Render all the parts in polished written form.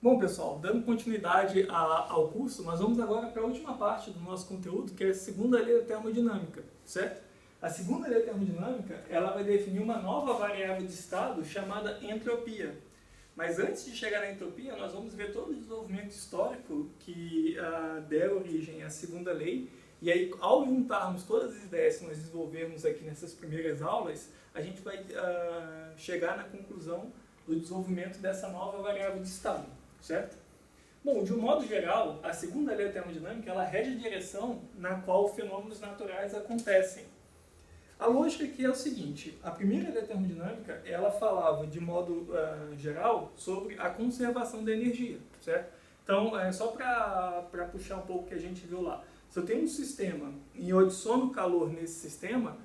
Bom, pessoal, dando continuidade ao curso, nós vamos agora para a última parte do nosso conteúdo, que é a segunda lei da termodinâmica, certo? A segunda lei da termodinâmica, ela vai definir uma nova variável de estado chamada entropia. Mas antes de chegar na entropia, nós vamos ver todo o desenvolvimento histórico que der origem à segunda lei. E aí, ao juntarmos todas as ideias que nós desenvolvemos aqui nessas primeiras aulas, a gente vai chegar na conclusão do desenvolvimento dessa nova variável de estado, certo? Bom, de um modo geral, a segunda lei da termodinâmica ela rege a direção na qual fenômenos naturais acontecem. A lógica aqui é o seguinte: a primeira lei da termodinâmica ela falava de modo geral sobre a conservação da energia, certo? Então, só para puxar um pouco o que a gente viu lá, se eu tenho um sistema e eu adiciono calor nesse sistema,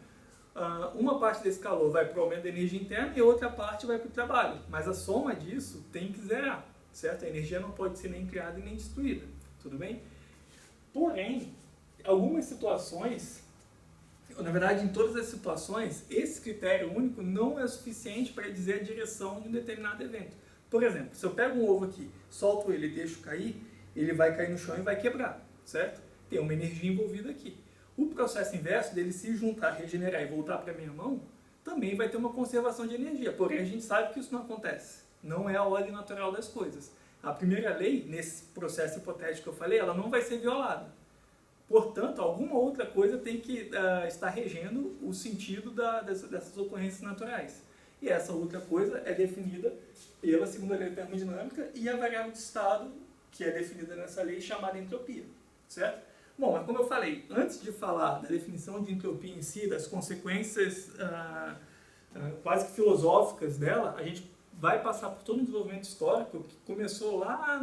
uma parte desse calor vai para o aumento da energia interna e outra parte vai para o trabalho. Mas a soma disso tem que zerar, certo? A energia não pode ser nem criada e nem destruída, tudo bem? Porém, algumas situações, na verdade em todas as situações, esse critério único não é suficiente para dizer a direção de um determinado evento. Por exemplo, se eu pego um ovo aqui, solto ele e deixo cair, ele vai cair no chão e vai quebrar, certo? Tem uma energia envolvida aqui. O processo inverso dele se juntar, regenerar e voltar para a minha mão, também vai ter uma conservação de energia. Porém, a gente sabe que isso não acontece. Não é a ordem natural das coisas. A primeira lei, nesse processo hipotético que eu falei, ela não vai ser violada. Portanto, alguma outra coisa tem que estar regendo o sentido dessas ocorrências naturais. E essa outra coisa é definida pela segunda lei da termodinâmica e a variável de estado, que é definida nessa lei, chamada entropia, certo? Bom, mas como eu falei, antes de falar da definição de entropia em si, das consequências quase que filosóficas dela, a gente vai passar por todo um desenvolvimento histórico que começou lá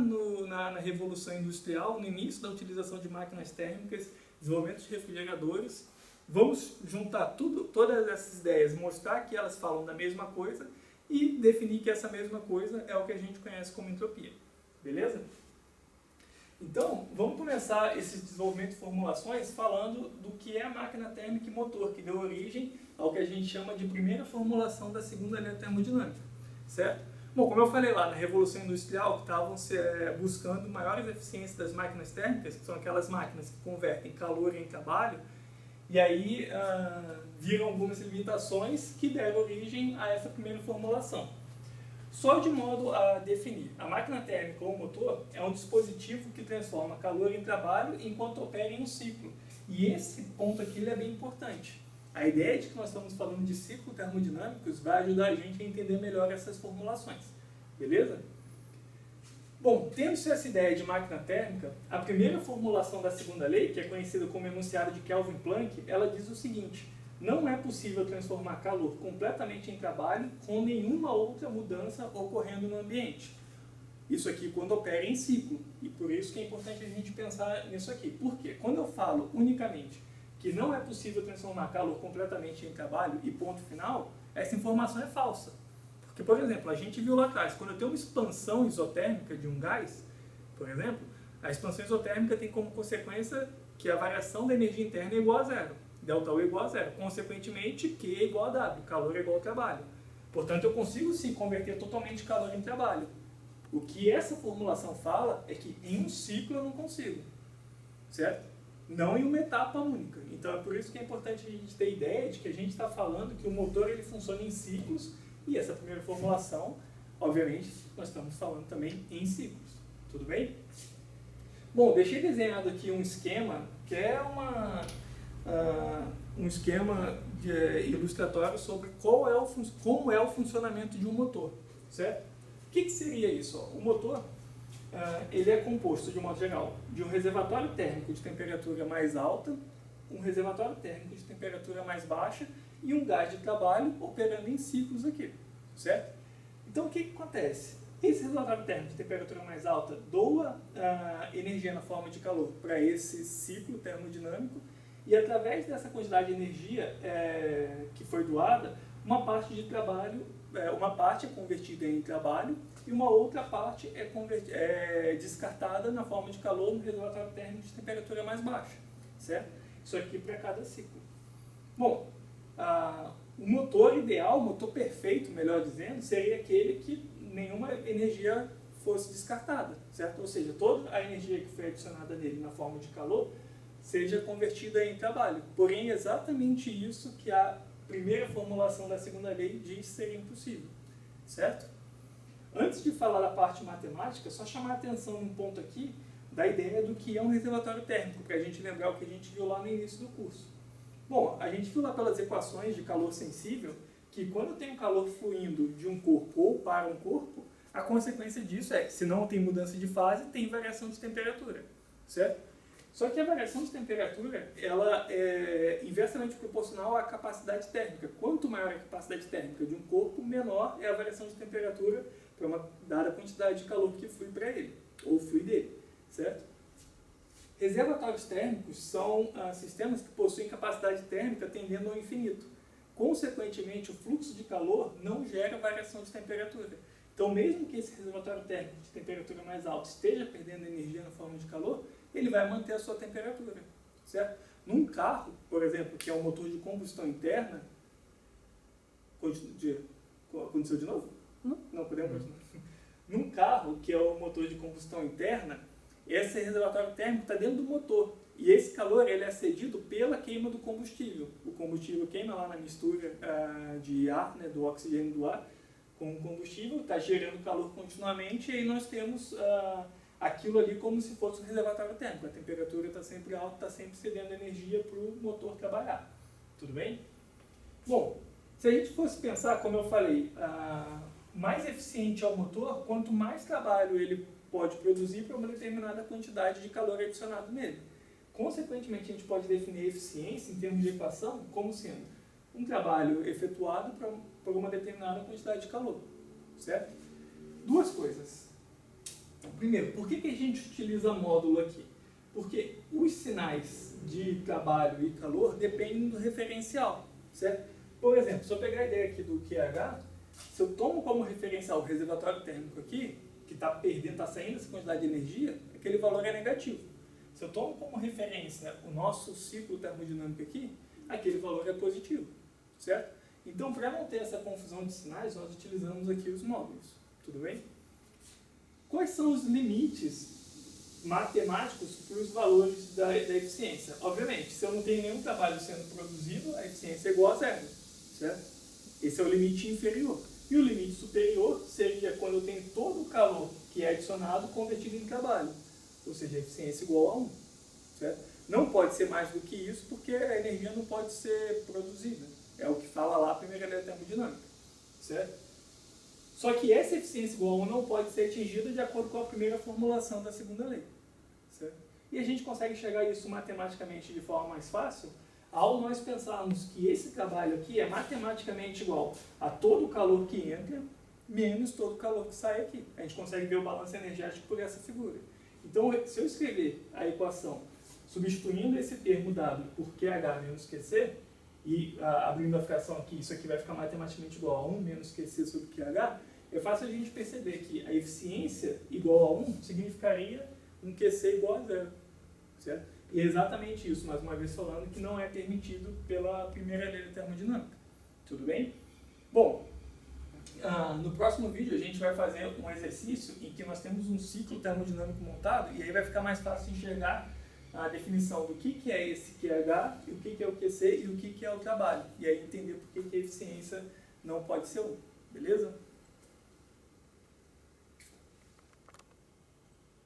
na Revolução Industrial, no início da utilização de máquinas térmicas, desenvolvimento de refrigeradores. Vamos juntar todas essas ideias, mostrar que elas falam da mesma coisa e definir que essa mesma coisa é o que a gente conhece como entropia. Beleza? Então, vamos começar esse desenvolvimento de formulações falando do que é a máquina térmica e motor, que deu origem ao que a gente chama de primeira formulação da segunda lei da termodinâmica, certo? Bom, como eu falei lá, na Revolução Industrial, que estavam buscando maiores eficiências das máquinas térmicas, que são aquelas máquinas que convertem calor em trabalho, e aí viram algumas limitações que deram origem a essa primeira formulação. Só de modo a definir, a máquina térmica ou motor é um dispositivo que transforma calor em trabalho enquanto opera em um ciclo. E esse ponto aqui ele é bem importante. A ideia de que nós estamos falando de ciclos termodinâmicos vai ajudar a gente a entender melhor essas formulações. Beleza? Bom, tendo-se essa ideia de máquina térmica, a primeira formulação da segunda lei, que é conhecida como enunciado de Kelvin-Planck, ela diz o seguinte: não é possível transformar calor completamente em trabalho com nenhuma outra mudança ocorrendo no ambiente. Isso aqui quando opera em ciclo. E por isso que é importante a gente pensar nisso aqui. Por quê? Quando eu falo unicamente que não é possível transformar calor completamente em trabalho e ponto final, essa informação é falsa. Porque, por exemplo, a gente viu lá atrás, quando eu tenho uma expansão isotérmica de um gás, por exemplo, a expansão isotérmica tem como consequência que a variação da energia interna é igual a zero. Delta U é igual a zero. Consequentemente, Q é igual a W. Calor é igual a trabalho. Portanto, eu consigo sim converter totalmente calor em trabalho. O que essa formulação fala é que em um ciclo eu não consigo. Certo? Não em uma etapa única. Então, é por isso que é importante a gente ter ideia de que a gente está falando que o motor ele funciona em ciclos e essa primeira formulação, obviamente, nós estamos falando também em ciclos. Tudo bem? Bom, deixei desenhado aqui um esquema que é um esquema ilustratório sobre como é o funcionamento de um motor, certo? O que seria isso? O motor ele é composto, de um modo geral, de um reservatório térmico de temperatura mais alta, um reservatório térmico de temperatura mais baixa e um gás de trabalho operando em ciclos aqui, certo? Então, o que acontece? Esse reservatório térmico de temperatura mais alta doa energia na forma de calor para esse ciclo termodinâmico e através dessa quantidade de energia que foi doada, uma parte de trabalho, uma parte é convertida em trabalho e uma outra parte é descartada na forma de calor no reservatório térmico de temperatura mais baixa, certo? Isso aqui para cada ciclo. Bom, o motor ideal, o motor perfeito, melhor dizendo, seria aquele que nenhuma energia fosse descartada, certo? Ou seja, toda a energia que foi adicionada nele na forma de calor seja convertida em trabalho. Porém, é exatamente isso que a primeira formulação da segunda lei diz ser impossível, certo? Antes de falar da parte matemática, só chamar a atenção num ponto aqui da ideia do que é um reservatório térmico, para a gente lembrar o que a gente viu lá no início do curso. Bom, a gente viu lá pelas equações de calor sensível que quando tem um calor fluindo de um corpo ou para um corpo, a consequência disso é que se não tem mudança de fase, tem variação de temperatura, certo? Só que a variação de temperatura, ela é inversamente proporcional à capacidade térmica. Quanto maior a capacidade térmica de um corpo, menor é a variação de temperatura para uma dada quantidade de calor que flui para ele, ou flui dele, certo? Reservatórios térmicos são sistemas que possuem capacidade térmica tendendo ao infinito. Consequentemente, o fluxo de calor não gera variação de temperatura. Então, mesmo que esse reservatório térmico de temperatura mais alta esteja perdendo energia na forma de calor, ele vai manter a sua temperatura, certo? Num carro, por exemplo, que é um motor de combustão interna, aconteceu de novo? Não, podemos continuar. Num carro, que é o motor de combustão interna, esse reservatório térmico está dentro do motor. E esse calor ele é cedido pela queima do combustível. O combustível queima lá na mistura de ar, né, do oxigênio do ar, com o combustível, está gerando calor continuamente, e aí nós temos aquilo ali como se fosse um reservatório térmico. A temperatura está sempre alta, está sempre cedendo energia para o motor trabalhar. Tudo bem? Bom, se a gente fosse pensar, como eu falei, mais eficiente é o motor, quanto mais trabalho ele pode produzir para uma determinada quantidade de calor adicionado nele. Consequentemente, a gente pode definir a eficiência em termos de equação como sendo um trabalho efetuado por uma determinada quantidade de calor, certo? Duas coisas. Primeiro, por que a gente utiliza módulo aqui? Porque os sinais de trabalho e calor dependem do referencial, certo? Por exemplo, se eu pegar a ideia aqui do QH, se eu tomo como referencial o reservatório térmico aqui, que está perdendo, está saindo essa quantidade de energia, aquele valor é negativo. Se eu tomo como referência o nosso ciclo termodinâmico aqui, aquele valor é positivo, certo? Então, para não ter essa confusão de sinais, nós utilizamos aqui os módulos, tudo bem? Quais são os limites matemáticos para os valores da eficiência? Obviamente, se eu não tenho nenhum trabalho sendo produzido, a eficiência é igual a zero, certo? Esse é o limite inferior. E o limite superior seria quando eu tenho todo o calor que é adicionado convertido em trabalho, ou seja, a eficiência igual a 1, certo? Não pode ser mais do que isso, porque a energia não pode ser produzida. É o que fala lá a primeira lei da termodinâmica, certo? Só que essa eficiência igual a 1 não pode ser atingida de acordo com a primeira formulação da segunda lei, certo? E a gente consegue chegar a isso matematicamente de forma mais fácil ao nós pensarmos que esse trabalho aqui é matematicamente igual a todo o calor que entra menos todo o calor que sai aqui. A gente consegue ver o balanço energético por essa figura. Então, se eu escrever a equação substituindo esse termo W por QH menos QC, e abrindo a fração aqui, isso aqui vai ficar matematicamente igual a 1 menos QC sobre QH, é fácil a gente perceber que a eficiência igual a 1 significaria um QC igual a 0, certo? E é exatamente isso, mais uma vez falando, que não é permitido pela primeira lei da termodinâmica. Tudo bem? Bom, no próximo vídeo a gente vai fazer um exercício em que nós temos um ciclo termodinâmico montado, e aí vai ficar mais fácil enxergar a definição do que é esse QH, o que é o QC e o que é o trabalho. E aí entender por que a eficiência não pode ser 1. Beleza?